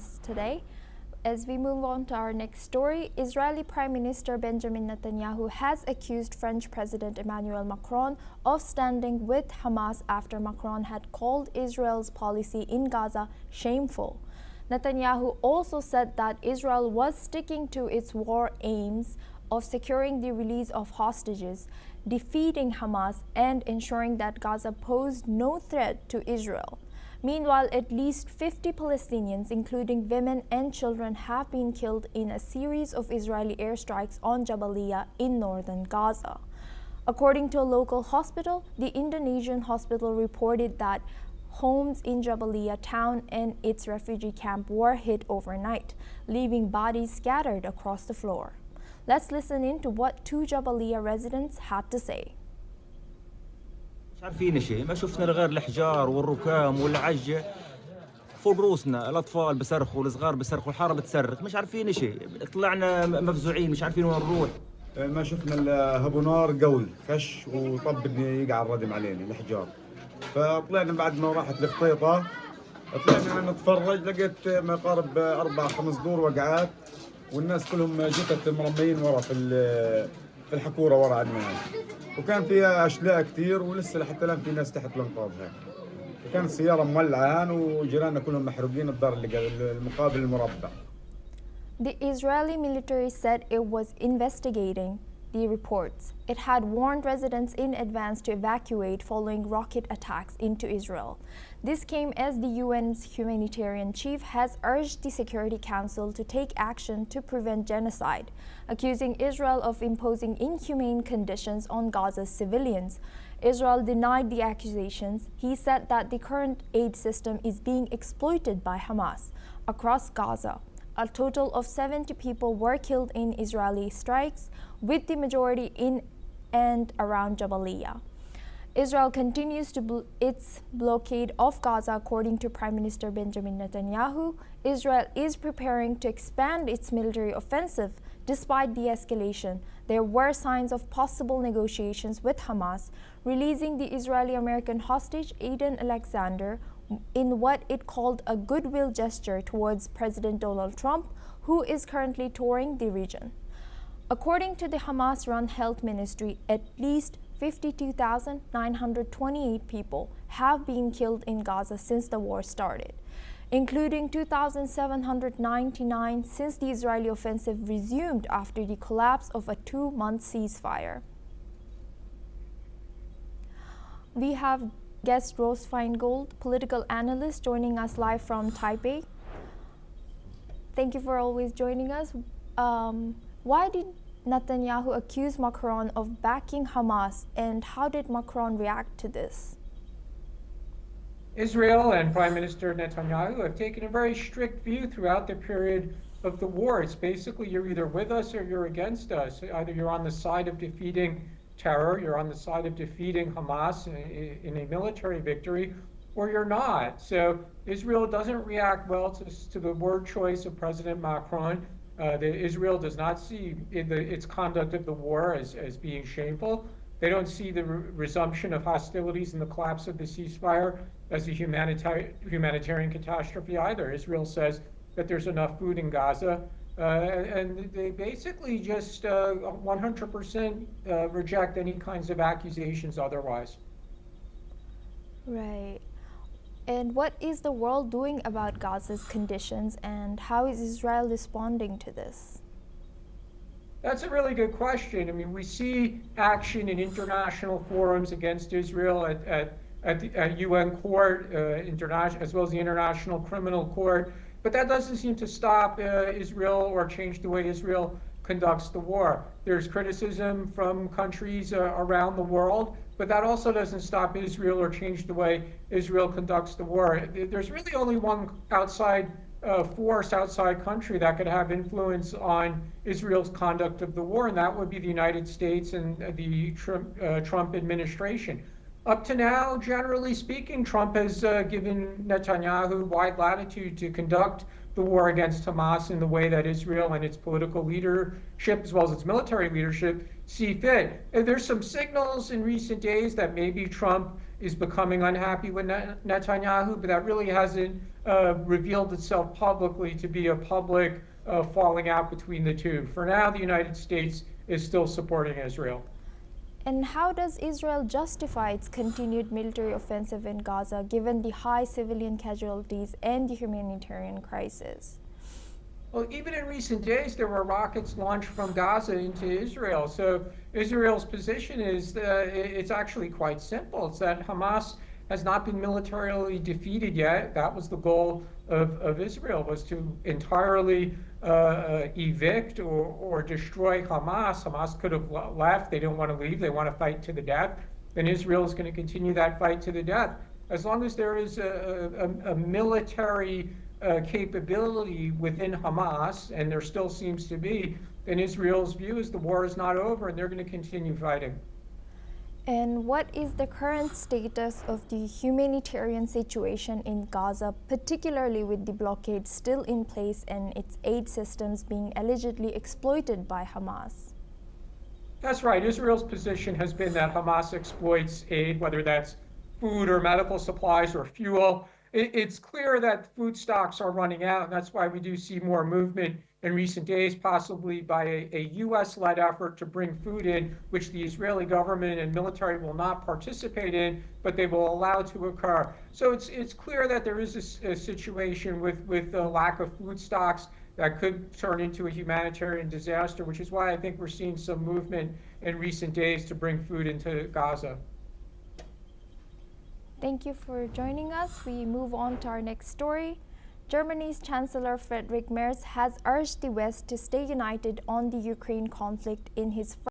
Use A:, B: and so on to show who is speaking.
A: us today. As we move on to our next story, Israeli Prime Minister Benjamin Netanyahu has accused French President Emmanuel Macron of standing with Hamas after Macron had called Israel's policy in Gaza shameful. Netanyahu also said that Israel was sticking to its war aims of securing the release of hostages, defeating Hamas, and ensuring that Gaza posed no threat to Israel. Meanwhile, at least 50 Palestinians, including women and children, have been killed in a series of Israeli airstrikes on Jabalia in northern Gaza. According to a local hospital, the Indonesian hospital reported that homes in Jabalia town and its refugee camp were hit overnight, leaving bodies scattered across the floor. Let's listen in to what two Jabalia residents had to say.
B: مش عارفين شيء، ما شفنا غير الحجار والركام والعجة فوق رؤوسنا، الأطفال بصرخوا، الصغار بصرخوا، الحارة بتصرخ، مش عارفين شيء، طلعنا مفزوعين، مش عارفين وين نروح.
C: ما شفنا إلا هبو نار قوي، خش وطب بدي يقع الردم علينا الحجار. فطلعنا بعد ما راحت الخطيطة، طلعنا نتفرج، لقيت ما يقارب 4-5 دور وقعات، والناس كلهم جثث مرميين ورا في الحكورة ورا عندنا. وكان فيها أشلاء كثير ولسه لحتى الآن في ناس تحت الأنقاض هاي. وكانت السيارة مولعة وجيراننا كلهم محروقين الدار اللي المقابل المربع.
A: The Israeli military said it was investigating the reports. It had warned residents in advance to evacuate following rocket attacks into Israel. This came as the UN's humanitarian chief has urged the Security Council to take action to prevent genocide, accusing Israel of imposing inhumane conditions on Gaza's civilians. Israel denied the accusations. He said that the current aid system is being exploited by Hamas across Gaza. A total of 70 people were killed in Israeli strikes, with the majority in and around Jabalia. Israel continues its blockade of Gaza. According to Prime Minister Benjamin Netanyahu, Israel is preparing to expand its military offensive. Despite the escalation, there were signs of possible negotiations with Hamas, releasing the Israeli-American hostage Aiden Alexander in what it called a goodwill gesture towards President Donald Trump, who is currently touring the region. According to the Hamas-run health ministry, at least 52,928 people have been killed in Gaza since the war started, including 2,799 since the Israeli offensive resumed after the collapse of a 2-month ceasefire. We have guest Rose Feingold, political analyst, joining us live from Taipei. Thank you for always joining us. Why did Netanyahu accuse Macron of backing Hamas, and how did Macron react to this?
D: Israel and Prime Minister Netanyahu have taken a very strict view throughout the period of the war. It's basically you're either with us or you're against us. Either you're on the side of defeating terror, you're on the side of defeating Hamas in a military victory, or you're not. So Israel doesn't react well to the word choice of President Macron. Israel does not see its conduct of the war as being shameful. They don't see the resumption of hostilities and the collapse of the ceasefire as a humanitarian catastrophe either. Israel says that there's enough food in Gaza, and they basically just 100% reject any kinds of accusations otherwise.
A: Right. And what is the world doing about Gaza's conditions, and how is Israel responding to this?
D: That's a really good question. I mean, we see action in international forums against Israel at the UN court, as well as the International Criminal Court, but that doesn't seem to stop Israel or change the way Israel conducts the war. There's criticism from countries around the world, but that also doesn't stop Israel or change the way Israel conducts the war. There's really only one outside force, outside country that could have influence on Israel's conduct of the war, and that would be the United States and the Trump administration. Up to now, generally speaking, Trump has given Netanyahu wide latitude to conduct the war against Hamas in the way that Israel and its political leadership, as well as its military leadership, see fit. And there's some signals in recent days that maybe Trump is becoming unhappy with Netanyahu, but that really hasn't revealed itself publicly to be a public falling out between the two. For now, the United States is still supporting Israel.
A: And how does Israel justify its continued military offensive in Gaza given the high civilian casualties and the humanitarian crisis?
D: Well, even in recent days, there were rockets launched from Gaza into Israel. So Israel's position is it's actually quite simple. It's that Hamas has not been militarily defeated yet. That was the goal of Israel, was to entirely evict or destroy Hamas. Hamas could have left. They don't want to leave. They want to fight to the death. Then Israel is going to continue that fight to the death. As long as there is a military capability within Hamas, and there still seems to be, then Israel's view is the war is not over and they're going to continue fighting.
A: And what is the current status of the humanitarian situation in Gaza, particularly with the blockade still in place and its aid systems being allegedly exploited by Hamas?
D: That's right. Israel's position has been that Hamas exploits aid, whether that's food or medical supplies or fuel. It's clear that food stocks are running out, and that's why we do see more movement in recent days, possibly by a US-led effort to bring food in, which the Israeli government and military will not participate in, but they will allow to occur. So it's clear that there is a situation with a lack of food stocks that could turn into a humanitarian disaster, which is why I think we're seeing some movement in recent days to bring food into Gaza.
A: Thank you for joining us. We move on to our next story. Germany's Chancellor Friedrich Merz has urged the West to stay united on the Ukraine conflict in his